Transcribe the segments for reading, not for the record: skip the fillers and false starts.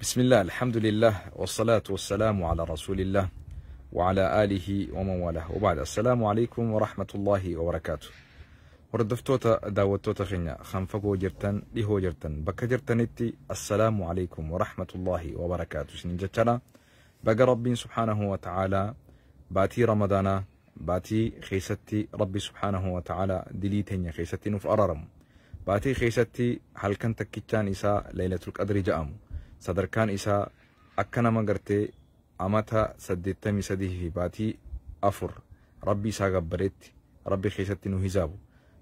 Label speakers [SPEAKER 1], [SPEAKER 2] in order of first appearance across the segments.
[SPEAKER 1] بسم الله الحمد لله والصلاة والسلام على رسول الله وعلى آله ومن والاه وبعد. السلام عليكم ورحمة الله وبركاته. وردفتوتا داوتوتا خنيا خنفقو جرتن لهو جرتن بكا جرتنتي السلام عليكم ورحمة الله وبركاته. سنجتنا بقى ربي سبحانه وتعالى باتي رمضان باتي خيستي ربي سبحانه وتعالى دليتين خيستي نفأررم باتي خيستي هل كنت كتان إساء ليلة القدر جأمو صدركان إساء أكنا مغرتي أمتا سدتمي سديه في باتي أفر ربي ساقبرت ربي خيستي نهزابو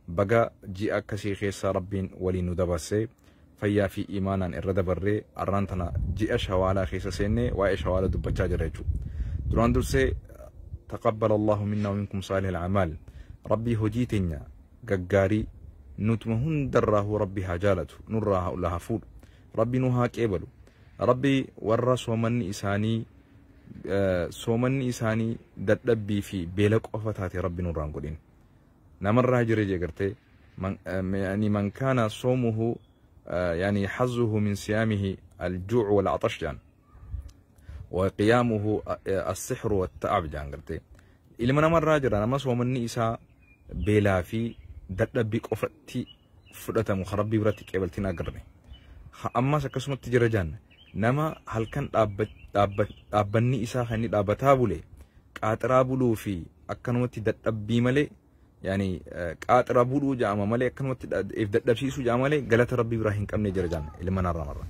[SPEAKER 1] بقى جي أكسي خيسا ربين ولي ندبسي فيا في إيمانا الردبري أرانتنا جي أشهوالا خيسا سيني وإشهوالا دبجا جريجو دران درسي تقبل الله منا ومنكم صالح الأعمال ربي هجيتنيا ققاري نتمهن دراه ربي هاجالته نراها الله فول ربي نوها كيبلو ربي ورى سومني إساني ددبي في بيلك أفتاتي ربي نوران قدين نمر راجري جرتي يعني من كان صومه يعني حظه من صيامه الجوع والعطش جان وقيامه السحر والتعب جان قرتي إلى من نمر راجر أنا ما صومني إسا بيلا في ددبيك أفتي فرطة مخربي براتي كيبلتنا قرني أما سكسمت تجرجان نما هل كان أبني إسا خاني أبتابولي كاترابولو في أكنوتي ددبي ملي يعني كاترابولو جامع ملي أكنوتي ددبسيسو جامع ملي قالت ربي إبراهيم كمني جرجان إلى من نرى مرة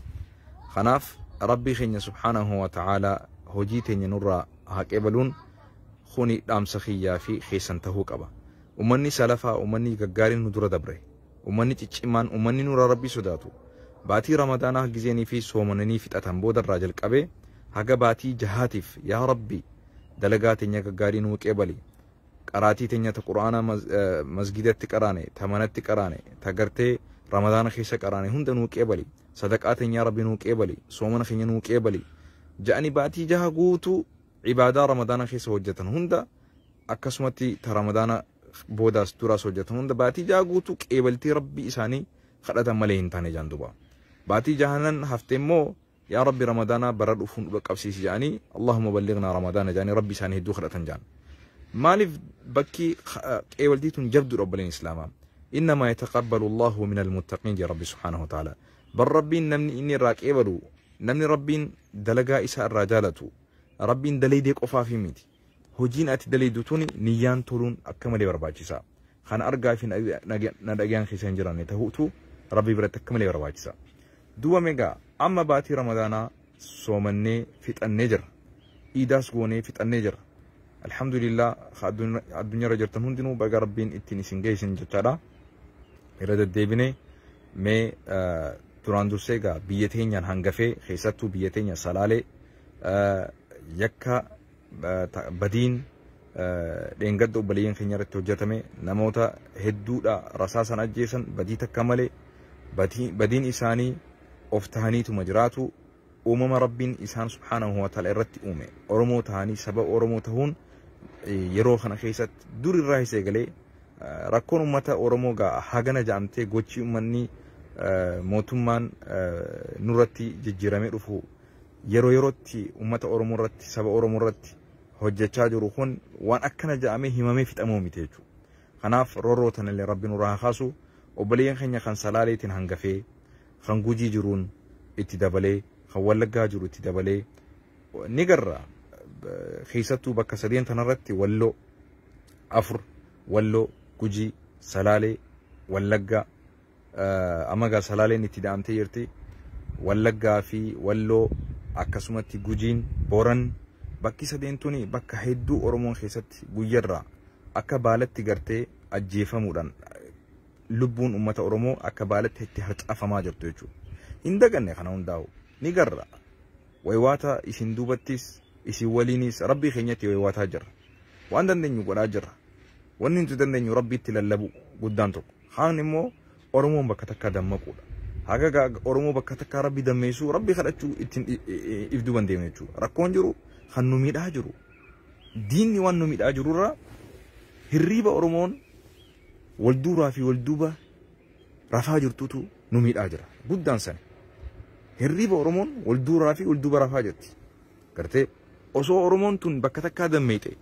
[SPEAKER 1] خناف ربي خيني سبحانه وتعالى هجيتني نورا هكيبلون خوني دام سخيا في خيسن تهوك أبا أمني سلفا أمني قارين ندور دبره أمني تجمان أمني نور ربي سداتو باتي رمضان جزيني في سومنني في تتنبود الراجل كأبي هجا باتي جهاتف يا ربي دلقات إنك قارين وكيبلي قراتي تنيا القرآن مسجدات تكراني ثمانات تكراني تقرتي رمضان خيسة كراني هندن وكيبلي صدقات يا ربي وكيبلي سومن خيني وكيبلي جاني باتي جها قوتو عبادة رمضان خيسة وجتن هندا أكسمتي رمضان بوداس تراس وجتن هندا باتي جها قوتو كيبلتي ربي إساني خلتا ملين تاني جاندوبا باتي جهنن هفتمو يا ربي رمضان برد أفون بقبسيس جاني اللهم بلغنا رمضان جاني ربي ساني هدو خلتا جان مالف بكي كيبلتي جبدو رب الإسلام إنما يتقبل الله من المتقين يا ربي سبحانه وتعالى بل ربي نمني إني راك إبلو نمني ربي دلقا إساء الرجالة ربي دلي ديك أفافي ميتي هجين أتي دلي دوتوني نيان تولون أكملي برباجيسا خان أرقا في ندقيان خيسان جراني تهوتو ربي برد تكملي برباجيسا دوا ميغا أما باتي رمضان صومني فيت النجر إيداس قوني فيت النجر الحمد لله الدنيا رجرتن هندنو بقى ربين اتني سنجيسن جتالا إرادة ديبيني مي تراندو سيغا بيتين ين هنگفي خيستو بيتين ين سلالي يكا بدين لينقد وبلين خنيرة توجتمي نموتا هدو دا رساسا أجيسن بدي تكملي بدين إساني افتهانيتو مجراتو أمم ربين إسان سبحانه وتعالى الرتي أمي أرمو تهاني سبب أرمو تهون يروخنا خيست دور الرأي سيغلي ركون أمتا أرمو غا حاغنا جامتي غوچي أمني موتمان نورتي ججرامي رفو يروتي أمتا أرمو رتي سبب أرمو رتي hojjechaa jiru kun waan akkana jaamee himamee fixamoo miteechu kanaaf rorootan illee rabbiin urraa kaasu obboleeyyan keenya kan salaaleetiin hangafee kan gujii jiruun itti dabalee kan wallaggaa jiru itti dabalee ni garra keessattuu bakka sadeen tanarratti walloo afur walloo gujii salaalee wallaggaa amagaa salaaleen itti daamtee jirti wallaggaa fi walloo akkasumatti gujiin boran bakki sadeentuni bakka hedduu Oromoon keessatti guyyarraa akka baalatti gartee ajjeefamuudhaan lubbuun ummata Oromoo akka baalatti itti harcafamaa jirtu jechuudha. Hin daganne kana hundaa'u ni garra waywaata isin duubattis isin waliinis rabbii keenyatti waywaataa jirra. Waan dandeenyu godhaa jirra. Wanni nuti dandeenyu rabbiitti lallabu guddaan tokko. Haan immoo Oromoon bakka takka dammaquudha. Haga Oromoo bakka takka rabbi dammeessuu rabbi kadhachuu ittiin if duuban deemne jechuudha. Rakkoon jiru kan nu miidhaa jiru diinni waan nu miidhaa jirurra hirriba Oromoon walduuraa fi walduuba rafaa jirtutu nu miidhaa jira guddaan san hirriba Oromoon wal duuraa fi wal duuba rafaa jirti. Gartee osoo Oromoon tun bakka takkaa dammeete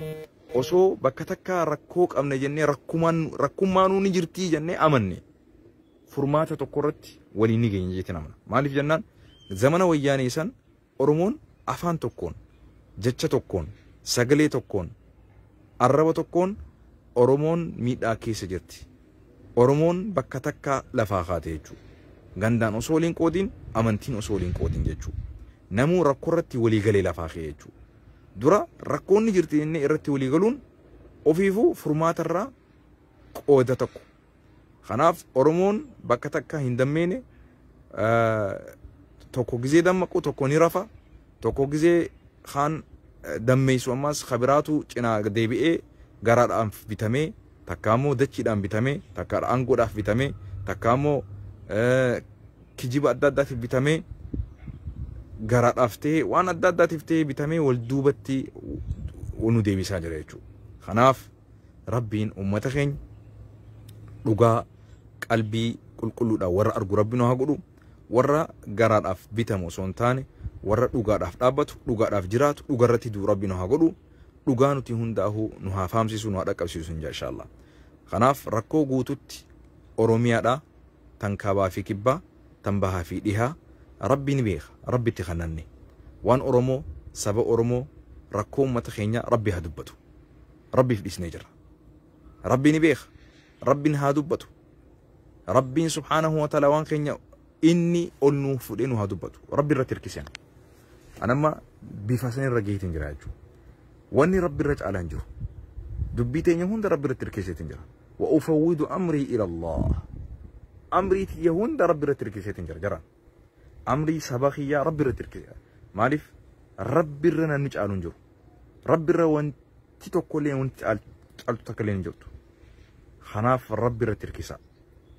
[SPEAKER 1] osoo bakka takkaa rakkoo qabne jennee rakkummaanuu ni jirtii jennee amanne furmaata tokko irratti waliin ni geenye jettee namana. Maaliif jennaan zamana wayyaanee san Oromoon afaan tokkoon jecha tokkoon sagalee tokkoon arraba tokkoon Oromoon miidhaa keessa jirti. Oromoon bakka takkaa lafaa kaate jechuudha. Gandaan osoo waliin qoodin amantiin osoo waliin qoodin jechuudha. Namuu rakkoo irratti walii galee lafaa kee jechuudha. Dura rakkoonni jirti inni irratti walii galuun ofiifuu furmaata irraa qooda tokko. Kanaaf Oromoon bakka takkaa hin dammeene tokko gizee dammaqu tokko ni rafa tokko gizee kaan dammeessu ammas khabiraatu cinaa deebi'ee garaadhaan bitamee takka ammoo dachiidhaan bitamee takka aangoodhaaf bitamee takka ammoo kijiba adda addaatiif bitamee garaadhaaf ta'ee waan adda addaatiif ta'ee bitamee wal duubatti nu deebisaa jira jechuudha. Kanaaf Rabbiin uummata keenya dhugaa qalbii qulqulluudhaan warra argu Rabbi nu haa godhu warra garaadhaaf bitamu osoo hin taane warra dhugaadhaaf dhaabbatu dhugaadhaaf jiraatu dhugarratti duu Rabbi nu haa godhu dhugaa nuti hundaa'uu nu haa faamsisu nu haa dhaqqabsiisu inshallah. Kanaaf rakkoo guututti Oromiyaadhaa tan kaabaa fi kibbaa tan bahaa fi dhihaa Rabbi ni beeka Rabbi itti kananne waan Oromoo saba Oromoo rakkoo uummata keenya Rabbi haa dubbatu Rabbiif dhisnee jira Rabbi ni beeka Rabbiin haa dubbatu Rabbiin subhaanahu wa ta'ala waan keenya inni ol nuuf fudhee nu haa dubbatu Rabbi irratti hirkiseen anamma bifa san irra geetiin jira jechuudha. Wanni Rabbi irra caalaan jiru dubbii teenya hunda Rabbi irratti hirkiseetiin jira. Wa ufawwidu amrii ila Allah amrii tiyya hunda Rabbi irratti hirkiseetiin jira jaraan amrii saba kiyyaa Rabbi irratti hirkisee maaliif Rabbi irra namni caalu hin jiru Rabbi irra wanti tokkollee wanti caaltu takka illee hin jirtu. Kanaaf Rabbi irratti hirkisaa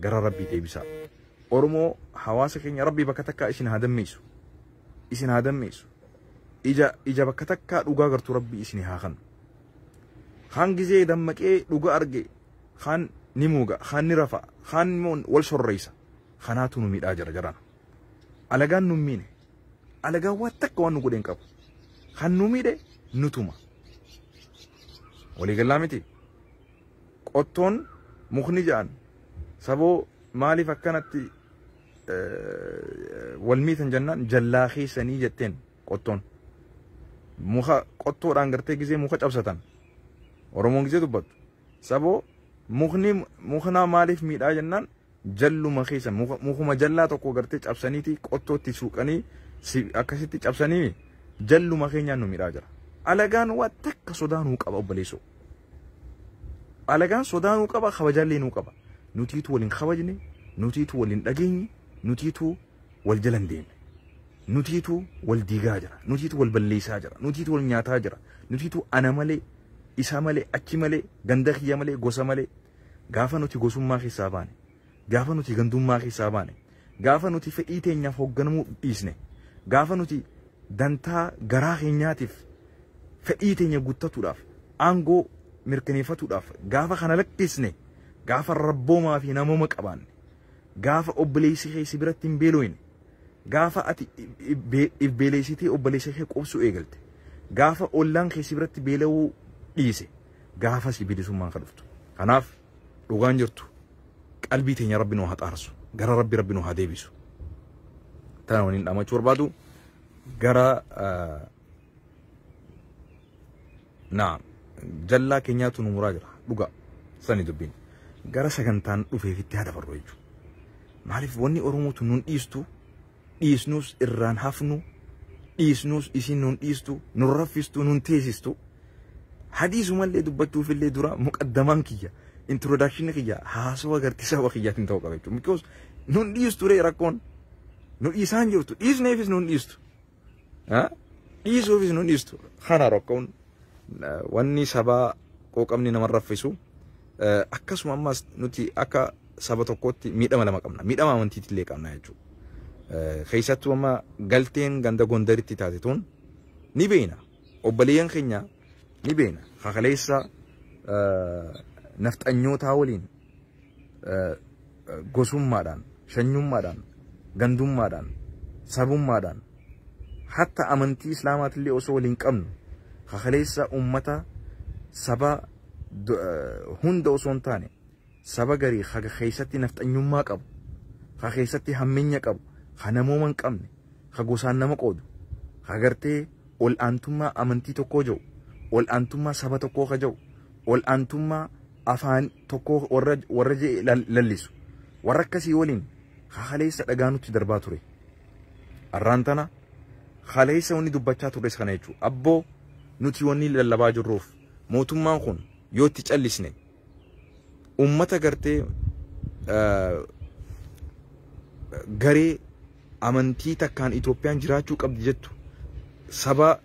[SPEAKER 1] gara Rabbii deebisaa. Oromoo hawaasa keenya Rabbi bakka takkaa isin haa dammeessu ija bakka takkaa dhugaa gartuu Rabbi isin haa kennu. Kaan gizee dammaqee dhugaa arge kaan ni muuga kaan ni rafa kaan immoo wal sorreessa kanaatu nu miidhaa jira jarana. Alagaan nu miine alagaan waan takka waan nu godheen qabu kan nu miidhe nutuma walii galaa miti. Qottoon mukni ja'an saboo maaliif akkanatti wal miitan jennaan jallaa keessanii jetteen qottoon muka qottoodhaan gartee gizee muka cabsatan Oromoon gizee dubbattu saboo mukna maaliif miidhaa jennaan jalluma keessa mukuma jallaa tokko gartee cabsaniiti qottootti suuqanii akkasitti cabsanii jalluma keenyaan nu miidhaa jira. Alagaan waan takka sodaanuu qaba obboleessoo. Alagaan sodaanuu qaba kabajaallee nuu qaba. Nutiitu waliin kabajne nutiitu waliin dhageenye nutiitu wal jalan deemne nutiitu wal diigaa jira nutiitu wal balleessaa jira nutiitu wal nyaataa jira nutiitu ana malee isa malee achi malee ganda kiyya malee gosa malee gaafa nuti gosummaa keessaa baane gaafa nuti gandummaa keessaa baane gaafa nuti fedhii teenyaaf hoogganamuu dhiisne gaafa nuti dantaa garaa keenyaatiif fedhii teenya guuttatuudhaaf aangoo mirkaneeffatuudhaaf gaafa kana lakkisne gaafa rabboomaa fi namooma qabaanne gaafa obboleessi kee si biratti hin beelooyne gaafa ati beeleessitee obboleessa kee qobsuu eegalte gaafa ollaan kee si biratti beela'uu dhiise gaafa si bilisummaan kan dhuftu. Kanaaf dhugaan jirtu qalbii teenya Rabbi nu haa xaarsu gara Rabbi nu haa deebisu. Tana waliin dhaamachuu barbaadu gara naam jallaa keenyaatu nu muraa jira dhugaa sani dubbiin gara sagantaan dhufeefitti haa dabarru jechuudha. Maaliif wanni Oromootu nun dhiisnus irraan hafnu dhiisnus isin nun dhiistu nun raffistu nun teessistu hadiisu mallee dubbachuuf illee dura muqaddamaan kiyya introduction kiyya haasawaa gartisa wa kiyyaatiin ta'uu qaba jechuudha. Because nun dhiistu ree rakkoon nu dhiisaan jirtu dhiisneefis nun dhiistu dhiisuufis nun dhiistu kana rakkoon wanni sabaa qooqamni nama raffisu akkasuma ammas nuti akka saba tokkotti miidhama lama qabna miidhama amantiitti illee qabna jechuudha. Keessattuu amma galteen ganda Gondaritti taate tun ni beena obboleeyyan keenya ni beena kakaleessa nafxanyootaa waliin gosummaadhaan shanyummaadhaan gandummaadhaan sabummaadhaan hatta amantii islaamaatillee osoo waliin qabnu kakaleessa ummata saba hunda osoo hin taane saba garii haga keessatti nafxanyummaa qabu ha keessatti hammeenya qabu ha namooma hin qabne ha gosaan nama qoodu ha gartee ol aantummaa amantii tokkoo jiru ol aantummaa saba tokkoo ka jiru ol aantummaa afaan tokkoo warra jee lallisu warra akkasii waliin kaleessa dhagaa nutti darbaa ture arraan tana kaleessa wanni dubbachaa turres kana jechuudha abboo nuti wanni lallabaa jirruuf mootummaan kun yoo itti callisne ummata gartee garee amantii takkaan Itoophiyaan jiraachuu qabdi jettu saba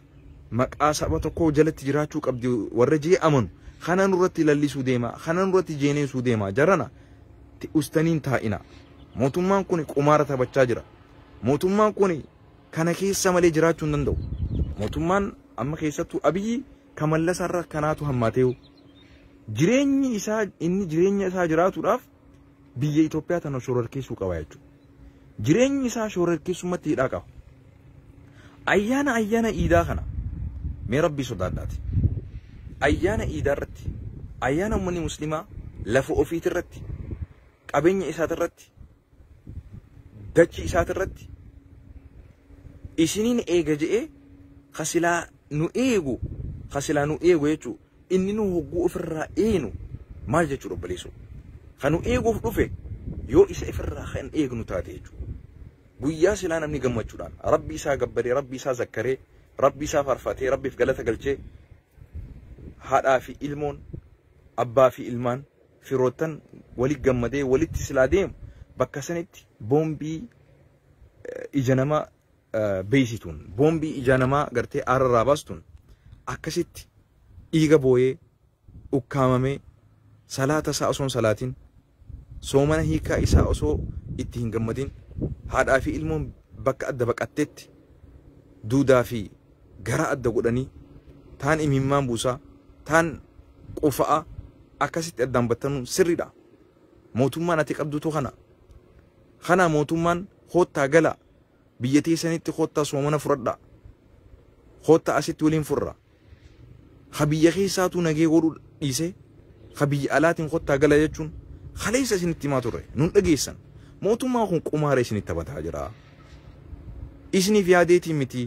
[SPEAKER 1] maqaa saba tokko jalatti jiraachuu qabdi warra jee amanu kana nurratti lallisuu deema kana nurratti jeeneesuu deema jarana ustaniin taa'ina mootummaan kun qumaara taphachaa jira mootummaan kun kana keessa malee jiraachuu hin danda'u mootummaan amma keessattuu Abiyyi Kamallasarra kanaatu hammaatee jireenyi isaa inni jireenya isaa jiraatuudhaaf biyya Itoophiyaa tana shororkeessuu qaba jechuudha jireenyi isaa shororkeessumatti hidhaa qaba ayyaana iidaa kana mee rabbii sodaadhaati ayyaana iidaa irratti ayyaana ummanni muslimaa lafa ofiit irratti qabeenya isaatirratti dachii isaatirratti isiniin eega je'ee khasilaa nu eegu jechuudha inni nu hogguu ofirraa eenu maal jechuudha obboleessu kanu eeguuf dhufe yoo isa ofirraa kan eegnu taate jechuudha guyyaa silaa namni gammachuudhaan rabbi isaa gabbaree rabbi isaa zakkaree rabbi isaa farfatee rabbiif galata galchee haadhaa fi ilmoon abbaa fi ilmaan firootan walitti gammadee walitti silaa deemu bakka sanitti boombii ija namaa beeysituun boombii ija namaa gartee aararraa baastuun akkasitti dhiiga booyee ukkaamamee salaata isaa osoo salaatiin soomana hiikaa isaa osoo itti hin gammadin haadhaa fi ilmoon bakka adda baqatteetti duudaa fi gara adda godhanii taan imimmaan buusaa taan qufa'a akkasitti addaan battanuun sirriidha mootummaan ati qabdutu kana mootummaan hoottaa gala biyya teessanitti hoottaa soomana fudhadha hoottaa asitti waliin furra ha biyya keessaatu nagee godhuu dhiise ha biyya alaatiin hoottaa gala jechuun kaleessa isinitti himaa turre nun dhageessan mootummaan kun qumaara isinitti taphataa jira isiniif yaadeetiin miti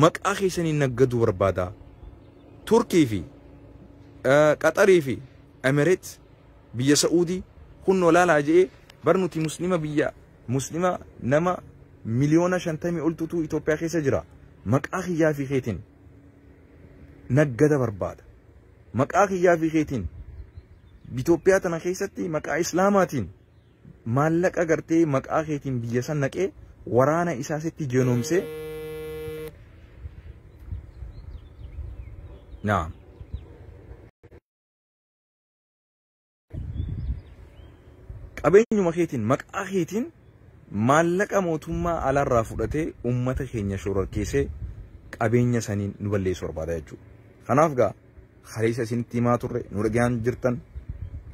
[SPEAKER 1] maqaa keessanii naggaduu barbaada Turkii fi Qaxarii fi Emirates biyya Saudi kun olaalaa jee barnuti muslima biyya muslima nama miliyoona 50 oltutu Itoophiyaa keessa jira maqaa kiyyaa fi keetiin naggada barbaada maqaa kiyyaa fi keetiin Itoophiyaa tana keessatti maqaa islaamaatiin maallaqa gartee maqaa keetiin biyya san naqee waraana isaasitti jeenomsee naam qabeenyuma keetiin maqaa keetiin maallaqa mootummaa alaarraa fudhatee ummata keenya shororkeessee qabeenya saniin nu balleessuu barbaada jechuudha. Kanaaf gaa kaleessa isinitti himaa turre nu dhagaan jirtan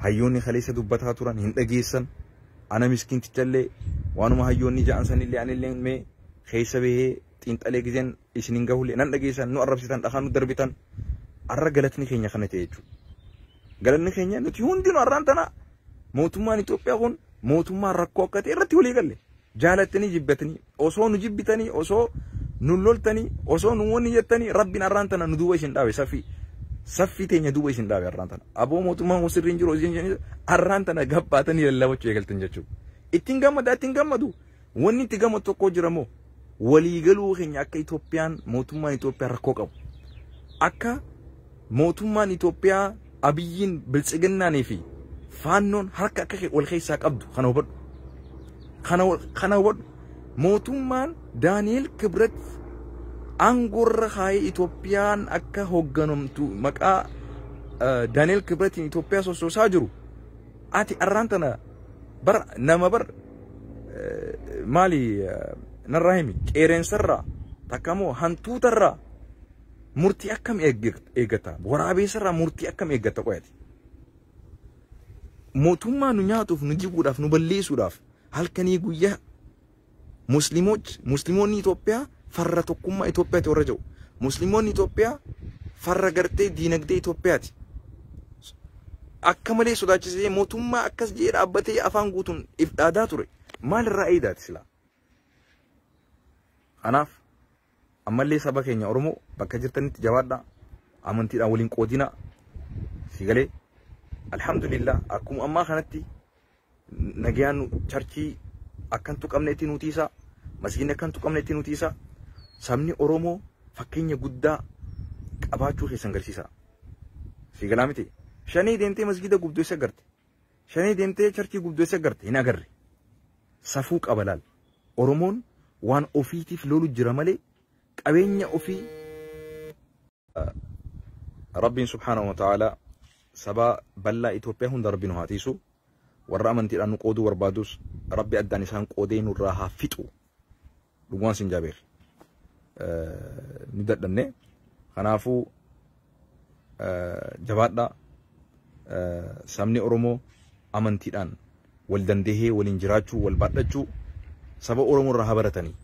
[SPEAKER 1] hayyoonni kaleessa dubbataa turan hin dhageessan ana miskiintichallee waanuma hayyoonni ja'an sanillee anillee mee keessa bahee xiinxalee gizeen isinin gahulee nan dhageessan nu arrabsitan dhagaan nu darbitan arra galatni keenya kana ta'e jechuudha. Galatni keenya nuti hundi nu arraan tana mootummaan Itoophiyaa kun mootummaan rakkoo akka ta'e irratti walii galle jaalattanii jibbatanii osoo nu jibbitanii osoo nu loltanii osoo nu wonni jettanii rabbiin arraan tana nu duuba isin dhaabe saffii teenya duuba isin dhaabe arraan tana aboo mootummaan kun sirriin jiru isin arraan tana gabbaatanii lallabachuu eegaltan jechuudha. Ittiin gammadu wanni itti gammadu tokko jira moo walii galuu keenya akka Itoophiyaan mootummaan Itoophiyaa rakkoo qabu akka mootummaan Itoophiyaa Abiyyiin biltsiginnaanii fi faannoon harka akka wal keessaa qabdu kana hubadhu mootummaan Daani'eel Kibret aangorra kaayee Itoophiyaan akka hoogganamtu maqaa Daani'eel Kibretiin Itoophiyaa sossoosaa jiru ati arraan tana bar nama bar maali narraa himi qeereensarraa takkamoo hantuutarraa murtii akkam eeggata waraabeessarraa murtii akkam eeggata qoyati mootummaa nu nyaatuuf nu jiguudhaaf nu balleessuudhaaf halkanii guyyaa musliimoonni Itoophiyaa farra tokkummaa Itoophiyaati warra jiru. Musliimoonni Itoophiyaa farra gartee diinagdee Itoophiyaati. Akka malee sodaachisee mootummaa akkas jedhee dhaabbatee afaan guutuun if dhaadaa ture. Maalirraa eedaati sila? Kanaaf ammallee saba keenya Oromoo bakka jirtanitti jabaadhaa. Amantiidhaan waliin qoodinaa. Sigalee alhamdulillah akkuma ammaa kanatti nagayaan charchii akkantu qabneetti nutiisa. Masgiinni akkantu qabneetti nutiisa. Sabni Oromoo fakkeenya guddaa qabaachuu keessan agarsiisa. Sigalaa miti. Shanii deemtee masgiida gubduu isa agarte. Shanii deemtee charchii gubduu isa agarte hin agarre. Safuu qaba laal. Oromoon waan ofiitiif lolu jira malee qabeenya ofii. Rabbiin subhaanahu wa ta'ala saba bal'aa Itoophiyaa hunda Rabbiin haa tiisu. Warra amantiidhaan nu qooduu barbaadus Rabbi addaan isaan qoodee nurraa haa fixu. Dhugumaan sin jaabeer. Ni dadhabne. Kanaafuu jabaadhaa. Sabni Oromoo amantiidhaan wal dandahee waliin jiraachuu wal baadhachuu saba Oromoo irraa baratanii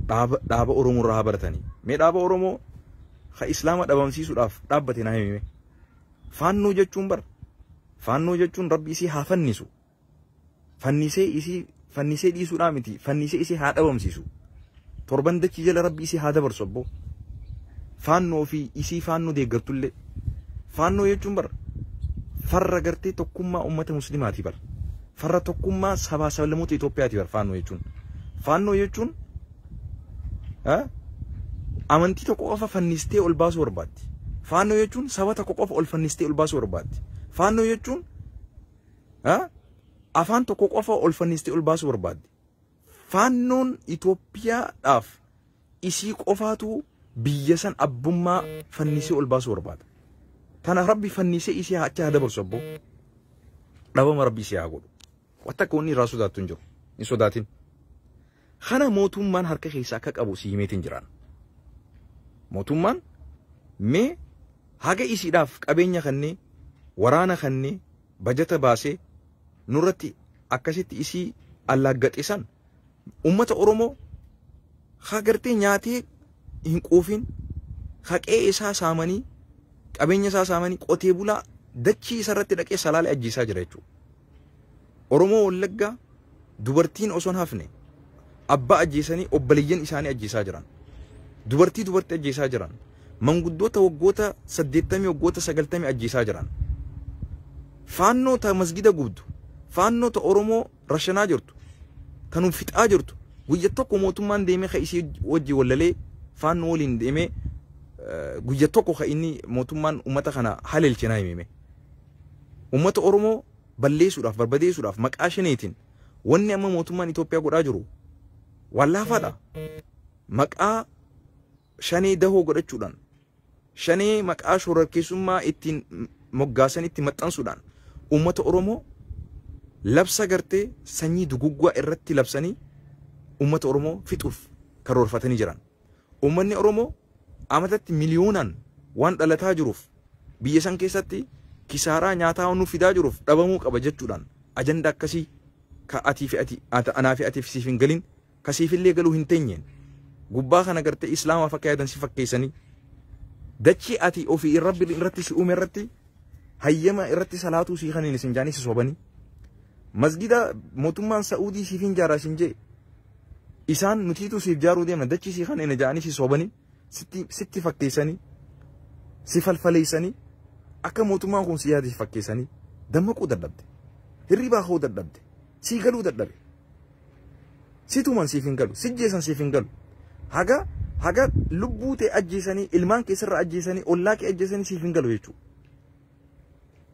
[SPEAKER 1] dhaaba Oromoo irraa baratanii mee dhaaba Oromoo ka Islaama dhabamsiisuudhaaf dhaabbate na himime faannoo jechuun bar faannoo jechuun Rabbi isii haa fannisu fannisee dhiisuudhaa miti fannisee isii haa dhabamsiisu torban dachii jala Rabbi isii haa dabarsu abbo faannoo fi isii faannoo deeggartullee faannoo jechuun bar farra gartee tokkummaa ummata muslimaati bar farra tokkummaa sabaa sablammoota Itoophiyaati bar faannoo jechuun amantii tokko qofa fannistee ol baasuu barbaaddi. Faannoo jechuun saba tokko qofa ol fannistee ol baasuu barbaaddi. Faannoo jechuun afaan tokko qofa ol fannistee ol baasuu barbaaddi. Faannoon Itoophiyaadhaaf isii qofaatu biyya san abbummaa fannisee ol baasuu barbaada. Kanaaf Rabbi fannisee isii haa dabarsu abbo. Dhabama Rabbi isii haa godhu. Wanta akka wanni irraa sodaattu hin jiru. Hin sodaatin. Kana mootummaan harka keessaa akka qabu si himeetiin jiraan. Mootummaan mee haga isiidhaaf qabeenya kannee waraana kannee bajata baasee nurratti akkasitti isii allaaggaxisan ummata Oromoo hagartee nyaatee hin quufin haqee isaa saamanii qabeenya isaa saamanii qotee bulaa dachii isarratti dhaqee salaalee ajjiisaa jira jechuudha. Oromoo Wallaggaa dubartiin osoo hin hafne abbaa ajjeesanii obboleeyyan isaanii ajjeesaa jiran. Dubartii ajjeesaa jiran. Manguddoota waggoota 80 waggoota 90 ajjeesaa jiran. Faannoo ta masgida gubdu. Faannoo ta Oromoo rashanaa jirtu. Tanuu fixaa jirtu. Guyya tokko mootummaan deemee ka isii wajji wallalee faannoo waliin deemee guyya tokko ka inni mootummaan ummata kana haleelchinaa himime. Ummata Oromoo balleessuudhaaf barbadeessuudhaaf maqaa shaneetiin wanni amma mootummaan Itoophiyaa godhaa jiru wallaafaadha. Maqaa shanee dahoo godhachuudhaan shanee maqaa shororkeessummaa ittiin moggaasanii itti maxxansuudhaan ummata Oromoo labsa gartee sanyii duguggaa irratti labsanii ummata Oromoo fixuuf karoorfatanii jiran. Ummanni Oromoo amatatti miliyoonaan waan dhalataa jiruuf biyya san keessatti kisaaraa nyaataa nu fidaa jiruuf dhabamuu qaba jechuudhaan ajanda akkasii ka atii fi anaa fi atiif siif hin galin kasiifillee galuu hin teenyeen gubbaa kana gartee islaamaaf akka yaadan si fakkeessanii dachii ati ofii rabbi irratti si uume irratti hayyama irratti salaatuu si kaniin isin jaanii si soobanii masgida mootummaan Saa'udii siif hin jaaraa sin jee isaan nutiitu siif jaaruu deemna dachii si kaniin jaanii si soobanii sitti fakkeessanii si falfaleessanii akka mootummaan kun si yaade si fakkeessanii dammaquu dadhabde hirribaa hoo dadhabde si galuu dadhabe situman siif hin galu sijjeesan siif hin galu haga lubbuu ta'e ajjeesanii ilmaan keessarra ajjeesanii ollaa kee ajjeesanii siif hin galu jechuudha.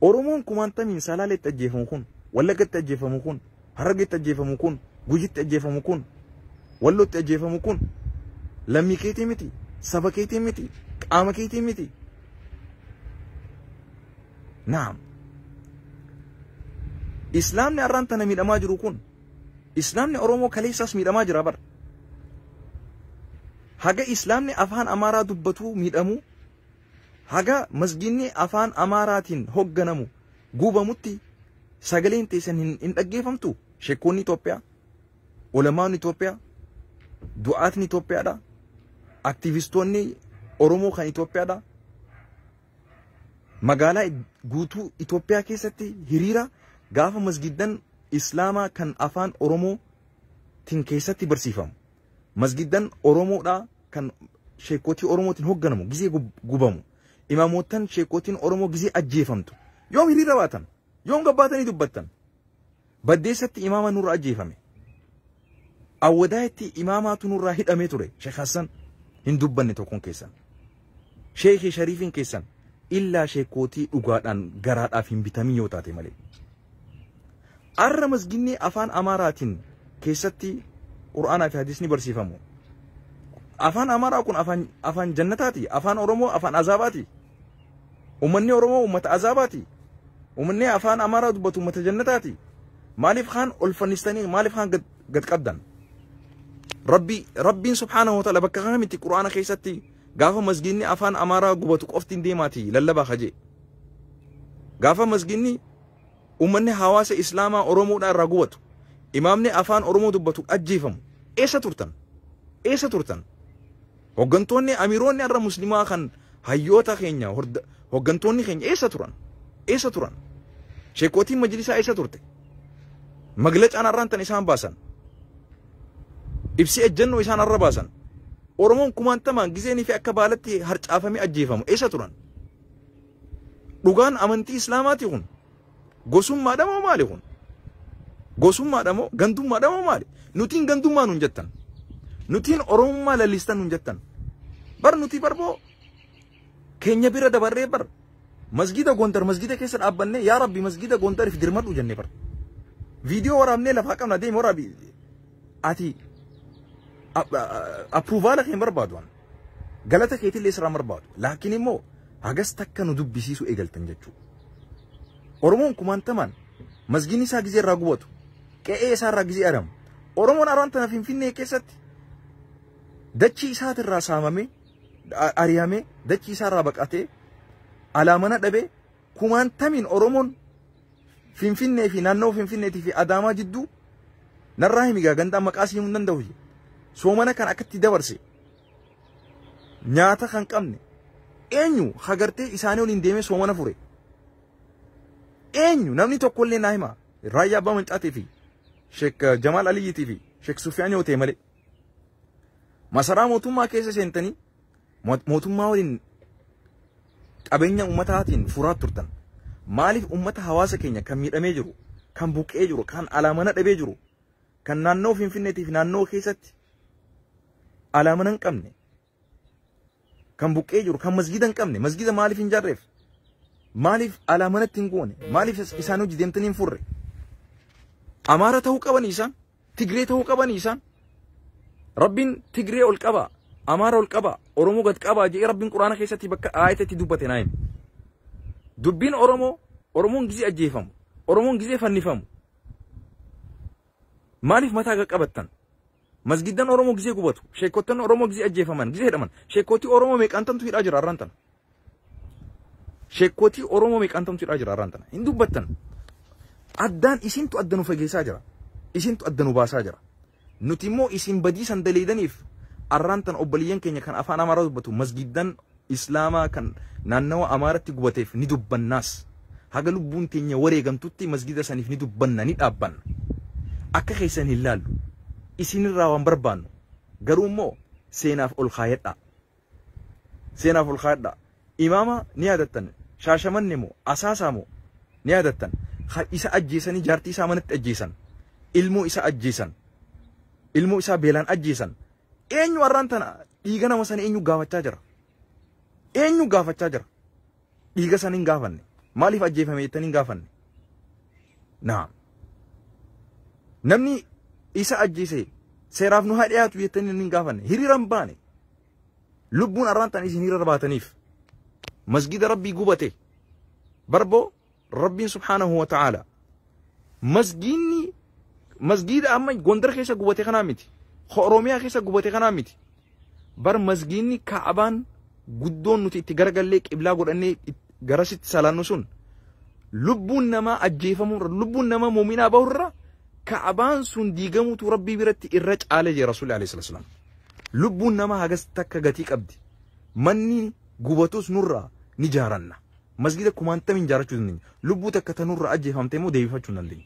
[SPEAKER 1] Oromoon kumaantamiin salaaleetti ajjeefamu kun Wallagatti ajjeefamu kun Harargeetti ajjeefamu kun Gujitti ajjeefamu kun Wallootti ajjeefamu kun lammii keetii miti saba keetii miti qaama keetii miti. Naam. Islaamni har'aan tana miidhamaa jiru kun Islaamni Oromoo kaleessas miidhamaa jira bar. Haga Islaamni afaan Amaaraa dubbatu miidhamu haga masgiinni afaan Amaaraatiin hogganamu guubamutti sagaleen teessan hin dhaggeeffamtu sheekonni Itoophiyaa ulamaan Itoophiyaa, du'aatni Itoophiyaadha, aktivistoonni Oromoo kan Itoophiyaadha. Magaalaa guutuu Itoophiyaa keessatti hiriira gaafa masgidan Islaamaa kan afaan Oromoo tin keessatti barsiifamu. Masgidan Oromoodha kan sheekotii Oromootiin hoogganamu gizee gubamu. Imaamoottan sheekotiin Oromoo gizee ajjeefamtu. Yoom hiriira baatan? Yoom gabbaatanii dubbattan? Baddeessatti imaama nurra ajjeefame. Awwadaayetti imaamaatu nurraa hidhamee ture. Sheekh Hassan hin dubbanne tokkoon keessan. Sheekhi Shariifin keessan illaa sheekotii dhugaadhaan garaadhaaf hin bitamin yoo taate malee. Arra masginni afaan Amaaraatiin keessatti Qur'aanaa fi hadiisni barsiifamu. Afaan Amaaraa kun afaan jannataati. Afaan Oromoo afaan azaabaati. Uummanni Oromoo uummata azaabaati. Uummanni afaan Amaaraa dubbatu uummata jannataati. Maaliif kaan olfannistanii maaliif kaan gad qabdan? Rabbiin subhaanahu wa ta'ala bakka kamitti Qur'aana keessatti gaafa masginni afaan Amaaraa gubatu qoftiin deemaati lallabaa kaje. Gaafa masginni uummanni hawaasa Islaamaa Oromoodhaa irraa gubatu. Imaamni afaan Oromoo dubbatu ajjeefamu. Eessa turtan? Eessa turtan? Hoggantoonni amiroonni arra muslimaa kan hayyoota keenya hoggantoonni keenya eessa turan? Eessa turan? Sheekotiin majlisaa eessa turte? Maglacaan arraan tan isaan baasan. Ibsi ejjennoo isaan arra baasan. Oromoon kumaantamaan gizeenii fi akka baalatti harcaafamee ajjeefamu eessa turan? Dhugaan amantii Islaamaati kun. Gosummaadha moo maali kun? Gosummaadha moo gandummaadha moo maali? Nutiin gandummaa nun jettan. Nutiin Oromummaa lallistan nun jettan. Bar nuti barboo keenya bira dabarree bar masgida Gondar masgida keessa dhaabbanne yaa Rabbi masgida Gondariif dirmadhu jenne bar. Viidiyoo waraabnee lafaa qabna deemu waraabi ati approvaala keen barbaadu an galata keetillee sirraa barbaadu laakiin immoo hagas takka nu dubbisiisu eegaltan jechuudha. Oromoon kumaantamaan masginni isaa gizee irraa gubatu qe'ee isaa irraa gizee adamu. Oromoon araan tana Finfinnee keessatti dachii isaatirraa saamamee ari'amee dachii isaarraa baqatee alaamana dhabee kumaantamiin Oromoon Finfinnee fi naannoo Finfinneetii fi Adaamaa jidduu narraa himigaa gandaan maqaa siimuu hin danda'u. Soomana kan akkatti dabarse nyaata kan qabne eenyu hagartee isaanii waliin deemee soomana fure? Eenyu namni tokkollee naa hima Raayyaa Abbaa Mancaatii fi Sheek Jamaal Aliyyiitii fi Sheek Sufyaan yoo ta'e malee masaraa mootummaa keessa seentanii mootummaa waliin qabeenya ummataatiin furaa turtan. Maaliif ummata hawaasa keenya kan miidhamee jiru, kan buqqee jiru, kan alaamana dhabee jiru, kan naannoo Finfinneetii fi naannoo keessatti alaamana hin qabne, kan buqqee jiru, kan masgida hin qabne, masgida maaliif hin jaarreef? Maaliif alaamanatti hin goone? Maaliif isaan hojii deemtanii hin furre? Amaara ta'uu qaban isaan, Tigree ta'uu qaban isaan. Rabbiin Tigree ol qaba, Amaara ol qaba, Oromoo gad qaba jedhee Rabbiin Quraana keessatti bakka aayatatti dubbate naayim. Dubbiin Oromoon gizee ajjeefamu, Oromoon gizee fannifamu. Maaliif mataa qabattan? Masgidan Oromoo gizee gubatu, sheekottan Oromoo gizee ajjeefaman, gizee hidhaman. Sheekotii Oromoo meeqantamtu hidhaa jira arraan tana? Sheekotii Oromoo meeqantamtu hidhaa jira arraan tana? Hin dubbattan. Addaan isintu adda nu fageessaa jira. Isintu adda nu baasaa jira. Nuti immoo isin badii san daleedaniif arraan tana obboleeyyan keenya kan afaan Amaaraa dubbatu masgidan Islaamaa kan naannawa Amaaratti gubateef ni dubbannaas. Haga lubbuun teenya wareegamtutti masgida saniif ni dubbanna ni dhaabbanna. Akka keessan hin laallu. Isinirraa waan barbaannu. Garuu immoo seenaaf ol kaayadhaa. Seenaaf ol kaayadhaa. Imaama ni yaadattan. Shaashamanne moo asaasaa moo ni yaadattan. Isa ajjeesanii jaartii isaa manatti ajjeesan. Ilmoo isa ajjeesan. Ilmoo isaa beelaan ajjeesan. Eenyu arraan tana dhiiga nama sana eenyu gaafachaa jira? Eenyu gaafachaa jira? Dhiiga sana hin gaafanne. Maaliif ajjeefame jettanii hin gaafanne? Naam. Namni isa ajjeese seeraaf nu haa dhiyaatu jettanii hin gaafanne. Hiriiraan baane. Lubbuun arraan tana isin hiriira baataniif. Masgida Rabbii gubate. Barboo Rabbiin subhaanahu wa ta'ala. Masgida amma Gondar keessa gubate kanaa miti. Oromiyaa keessa gubate kanaa miti. Bar masginni Kaabaan guddoon nuti itti garagallee qiblaa godhannee garasitti salaannu sun lubbuun namaa ajjeefamurra lubbuun namaa muuminaa bahurra كعبان سن ديغموتو ربي برتي إرج على جي رسول الله عليه الصلاة والسلام لبون نما هاجس تكغتيك أبدي مني قوبتوس نورا نجارنا مسجد كمان تمن جارتشو دني لبو تكتنور أجي فهمتمو ديفتشو نلي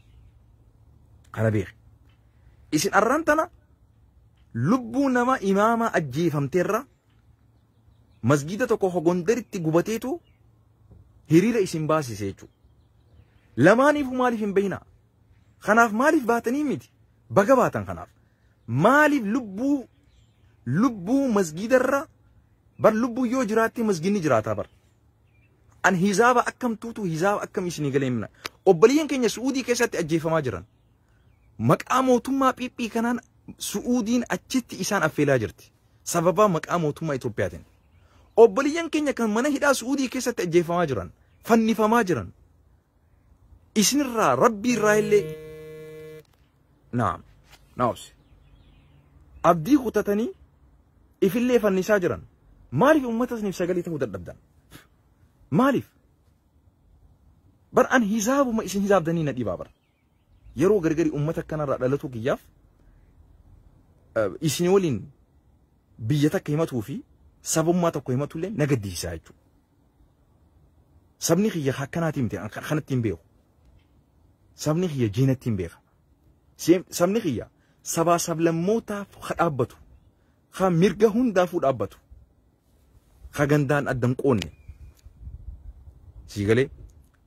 [SPEAKER 1] أنا بيخ إسن أرانتنا لبو نما إماما أجي فهمتيرا مسجد تكو هغندرتي قوبتيتو هريرا إسن باسي سيچو لماني فمالي فين بينا خناف مالي باتني ميدي بقى باتن خناف مالي لبو مسجد الرا بر لبو يو جراتي مسجدني جراتا بر أن هزاب أكم توتو هزاب أكم إسني قليمنا وبلين كن سعودي كيسات أجيف ما جران مقامو تما بيبي كانان سعودين أجت إسان أفيلا جرتي سببا مقامو تما إثيوبياتين وبلين كن كان من هدا سعودي كيسات أجيف ما جران فني فما جران إسن الرا ربي رايلي نعم ناوس أبدي خطتني إفلي فني ساجران مالي في أمتس نفسها قالي تهود الدبدان مالف بر أن حساب ما إسن حساب دني ندي بابر يرو غرغري أمتك كان رألتو كياف إسن ولين بيتا قيمته في سبب ما تقيمته لين نقدي سايتو سبني خيا خكناتي متي خنتين بيو سبني خيا جينتين بيخ سبني خيا سبا سبلموتا خدابتو خا ميرغهون دافو دابتو خغندان أدم قوني سيغلي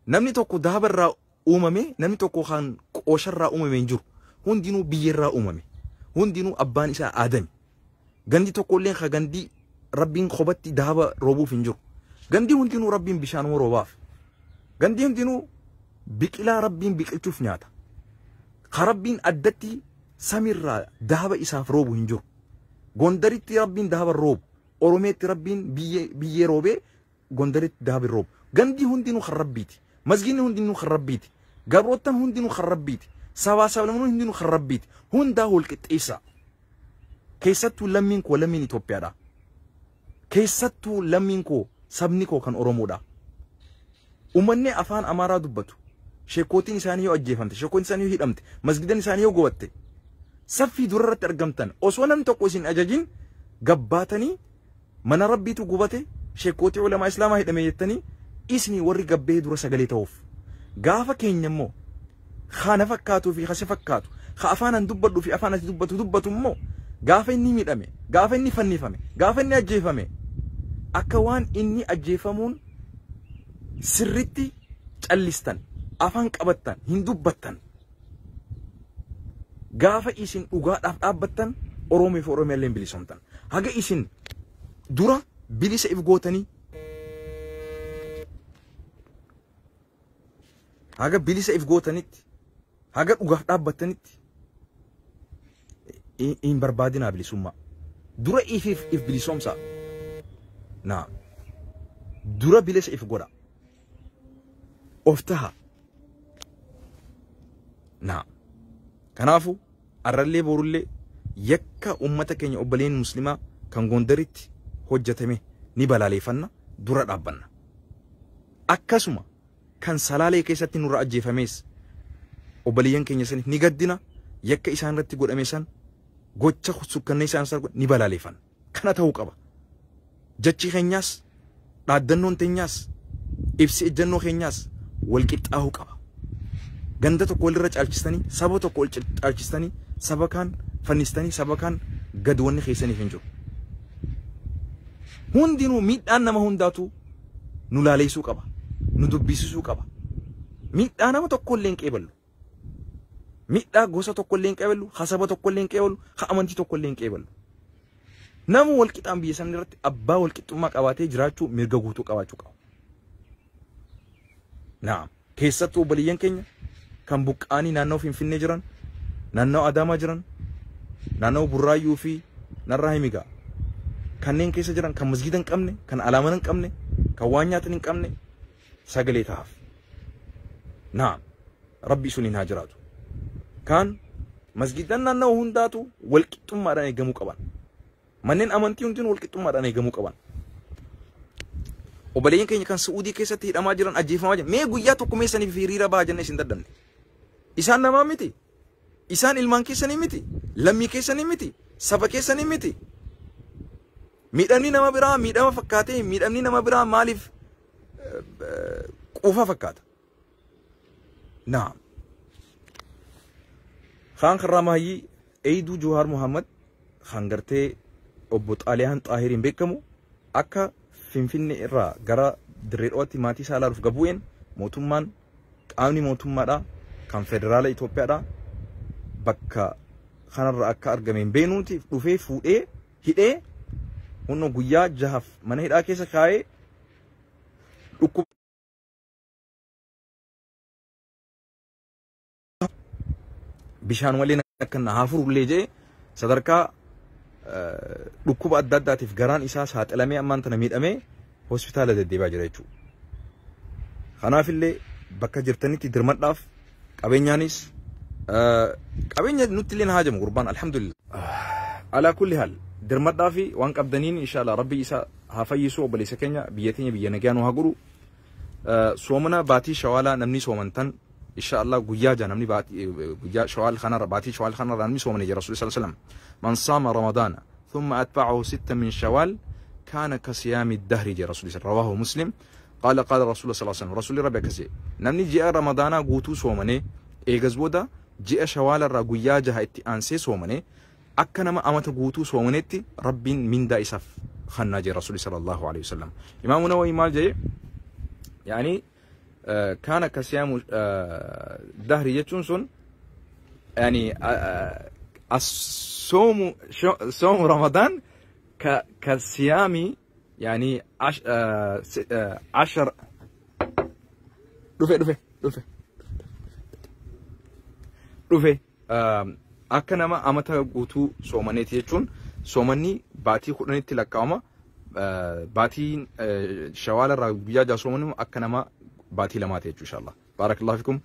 [SPEAKER 1] نمني توكو دهبر را أممي نمني توكو خان قوشر را أممي نجور هون دينو بيير را أممي هون دينو أبان إسا آدمي غندي توكو لين خا غندي ربين خبتي دهبا روبو فنجور غندي هون دينو ربين بشانو روباف غندي هون دينو بكلا ربين بكلتوف نياتا خربين أدتي سمير را دهبا إساف روبو هنجور غندريتي ربين دهبا روب أوروميتي ربين بيي روبي غندريت دهبا روب غندي هندينو خربيتي مسجين هندينو خربيتي قبروتن هندينو خربيتي سوا سبلمون هندينو خربيتي هندا هو الكتيسا كيستو لمينكو لمين إثيوبيا دا كيستو لمينكو سبنيكو كان أورومو دا أمني أفان أمارا دبتو شيكوتين إسانيو أجيفانتي شيكوتين إسانيو هيدامتي مسجدين إسانيو قواتي سفي دررت أرقمتن أسوانا تقوسين أجاجين قباتني من ربيتو قواتي شيكوتي علماء إسلام هيدامي يتني إسني ورّي قبّيه درا سقلي توف قافا كين يمو خانا فكاتو في خسي فكاتو خافانا دبّدو في أفانا دبّتو مو قافا إني ميدامي قافا إني فني فمي قافا إني أجيفامي أكوان إني أجيفامون سرتي تألستان أفان قبطان هندبّتان قافا إسن أغاد أفابتان أرومي فأرومي اللين بلسونتان هاقا إسن درا بلس إفقوتاني هاجا بليس إفقوتانيت هاجا أوقات أبتانيت إن بربادنا بليسوما درا إف بليسوم سا نعم درا بليس إفقورا أفتها نعم كنافو أرلي بورلي يكا أمتك إن أبلين مسلمة كان غندريت حجتمي نبالا ليفنا درا أبنا أكاسوما كان سلالة كيساتي نور أجي فميس وبليان كين يسني نيجدنا يك إسان رتي قول أميسان قوتشا خسوك نيسان سر نبالا ليفن كنا تهوك أبا جتشي خنياس رادنون تنياس إبسي جنو خنياس والكت أهوك أبا غندتو كل رج ألشستاني سبتو كل ألشستاني سبكان فنستاني سبكان قدوني خيساني فنجو هون دينو ميت أنا ما هون داتو نلالي سوك أبا ندبيسو قبا ميدا نما توكل لين قبلو ميدا غوسا توكل لين قبلو حسابا توكل لين قبلو خامنتي توكل لين قبلو نمو والكتام بيسان رت ابا والكتما قباتي جراچو ميرغغوتو قباچو قاو نعم كيساتو بليان كينيا كان بوقاني نانو فينفيني جران نانو اداما جران نانو برايو في نراهيميغا كانين كيسا جران كان مسجدن قمني كان علامن قمني كوانياتن قمني سقلي تهاف نعم ربي سنين هاجراتو كان مسجدنا نو هنداتو والكتم ما راني جمو قبان منين أمانتي هندين والكتم ما راني جمو قبان وبلين كان سعودي كيسة تير أماجران أجيف أماجران مي قوياتو كميساني في ريرا باجن نسين دردن إسان نمامتي إسان إلمان كيساني متي لمي كيساني متي سبا كيساني متي ميدامني نما برا ميدام فكاتي ميدامني نما برا مالف قوفا فكات نعم خان خرامهي ايدو جوهر محمد خانغرتي أبوت عليهن طاهرين بكمو أكا فينفيني إرا غرا دريروتي ماتي سالا رف قبوين موتومان قامني موتوما دا كان فدرال إثيوبيا دا بكا خانر أكا أرغمين بينوتي رفي فوئي هيدي هنو غيا جهف من هيدا كيسا كاي ركوب بشان ولينا كنا هافر وليجي صدركا ركوب أداداتي في غران إساس هات ألمي أمان تنميد أمي هوسبيتال دي باجريتشو خناف اللي بكا جرتني تدرمت داف قبينيانيس قبينيا نوتلين هاجم قربان الحمد لله على كل حال درمت دافي وان قبدنين إن شاء الله ربي إسا هافيسو بليس كينيا بيتيني بيانجانو هاقرو سومنا باتي شوالا نمني سومنتن إن شاء الله قياجا نمني باتي قيا شوال خنر باتي شوال خنر نمني سومني يا رسول الله صلى الله عليه وسلم من صام رمضان ثم أتبعه 6 من شوال كان كصيام الدهر يا رسول الله رواه مسلم قال رسول الله صلى الله عليه وسلم رسول ربي كسي نمني جاء رمضان قوتو سومني إيغزبودا جاء شوال الرقيا جها اتئانسي سومني أكنما أمت قوتو سومنيتي رب من دا إساف خناجي رسول صلى الله عليه وسلم إمامنا وإمام جاء يعني كان كصيام دهر يجونسون يعني الصوم صوم رمضان كصيام يعني 10 رفي أكنما أمتا قوتو سومنيتي يجون سومني باتي خلني تلقاما باتي شوال الرقبية جا سومني أكنما باتي لما تيجو إن شاء الله بارك الله فيكم.